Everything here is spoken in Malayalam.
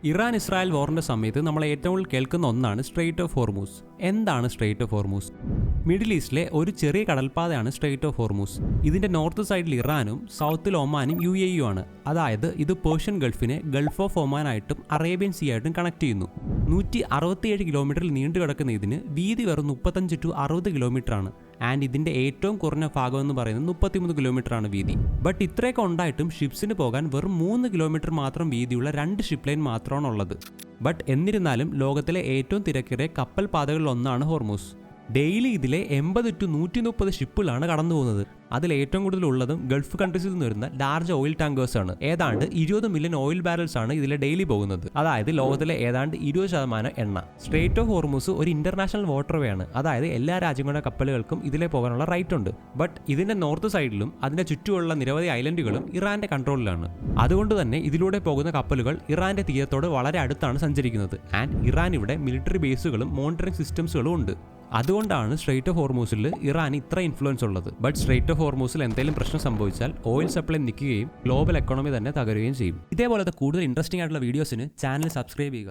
ഇറാൻ ഇസ്രായേൽ വാറിന്റെ സമയത്ത് നമ്മൾ ഏറ്റവും കൂടുതൽ കേൾക്കുന്ന ഒന്നാണ് സ്ട്രെയിറ്റ് ഓഫ് ഹോർമൂസ്. എന്താണ് സ്ട്രെയിറ്റ് ഓഫ് ഹോർമൂസ്? മിഡിൽ ഈസ്റ്റിലെ ഒരു ചെറിയ കടൽപ്പാതയാണ് സ്ട്രെയിറ്റ് ഓഫ് ഹോർമൂസ്. ഇതിന്റെ നോർത്ത് സൈഡിൽ ഇറാനും സൗത്തിൽ ഒമാനും UAE ആണ്. അതായത് ഇത് പേർഷ്യൻ ഗൾഫിനെ ഗൾഫ് ഓഫ് ഒമാനായിട്ടും അറേബ്യൻ സീ ആയിട്ടും കണക്ട് ചെയ്യുന്നു. 167 കിലോമീറ്ററിൽ നീണ്ടു കിടക്കുന്ന ഇതിന് വീതി വെറും 35 to 60 കിലോമീറ്റർ ആണ്. ആൻഡ് ഇതിന്റെ ഏറ്റവും കുറഞ്ഞ ഭാഗം എന്ന് പറയുന്നത് 33 കിലോമീറ്റർ ആണ് വീതി. ബട്ട് ഇത്രയൊക്കെ ഉണ്ടായിട്ടും ഷിപ്സിന് പോകാൻ വെറും 3 കിലോമീറ്റർ മാത്രം വീതിയുള്ള 2 ഷിപ്പ് ലൈൻ മാത്രമാണ് ഉള്ളത്. ബട്ട് എന്നിരുന്നാലും ലോകത്തിലെ ഏറ്റവും തിരക്കേറിയ കപ്പൽ പാതകളിൽ ഒന്നാണ് ഹോർമൂസ്. ഡെയിലി ഇതിലെ 80 to 130 ഷിപ്പുകളാണ് കടന്നു പോകുന്നത്. അതിൽ ഏറ്റവും കൂടുതൽ ഉള്ളതും ഗൾഫ് കൺട്രീസിൽ നിന്ന് വരുന്ന ലാർജ് ഓയിൽ ടാങ്കേഴ്സ് ആണ്. ഏതാണ്ട് 20 മില്യൺ ഓയിൽ ബാരൽസ് ആണ് ഇതിലെ ഡെയിലി പോകുന്നത്. അതായത് ലോകത്തിലെ ഏതാണ്ട് 20% എണ്ണ. സ്ട്രെയിറ്റ് ഓഫ് ഹോർമൂസ് ഒരു ഇന്റർനാഷണൽ വാട്ടർവേ ആണ്. അതായത് എല്ലാ രാജ്യങ്ങളുടെ കപ്പലുകൾക്കും ഇതിലെ പോകാനുള്ള റൈറ്റ് ഉണ്ട്. ബട്ട് ഇതിന്റെ നോർത്ത് സൈഡിലും അതിന്റെ ചുറ്റുമുള്ള നിരവധി ഐലൻഡുകളും ഇറാന്റെ കൺട്രോളിലാണ്. അതുകൊണ്ട് തന്നെ ഇതിലൂടെ പോകുന്ന കപ്പലുകൾ ഇറാന്റെ തീരത്തോട് വളരെ അടുത്താണ് സഞ്ചരിക്കുന്നത്. ആൻഡ് ഇറാൻ ഇവിടെ മിലിറ്ററി ബേസുകളും മോണിറ്ററിംഗ് സിസ്റ്റംസുകളും ഉണ്ട്. അതുകൊണ്ടാണ് സ്ട്രെയിറ്റ് ഓഫ് ഹോർമൂസിൽ ഇറാൻ ഇത്ര ഇൻഫ്ലുവൻസ് ഉള്ളത്. ബട്ട് സ്ട്രെയിറ്റ് ഓഫ് ഹോർമൂസിൽ എന്തെങ്കിലും പ്രശ്നം സംഭവിച്ചാൽ ഓയിൽ സപ്ലൈ നിൽക്കുകയും ഗ്ലോബൽ എക്കോണമി തന്നെ തകരുകയും ചെയ്യും. ഇതേപോലത്തെ കൂടുതൽ ഇൻട്രസ്റ്റിംഗ് ആയിട്ടുള്ള വീഡിയോസിന് ചാനൽ സബ്സ്ക്രൈബ് ചെയ്യുക.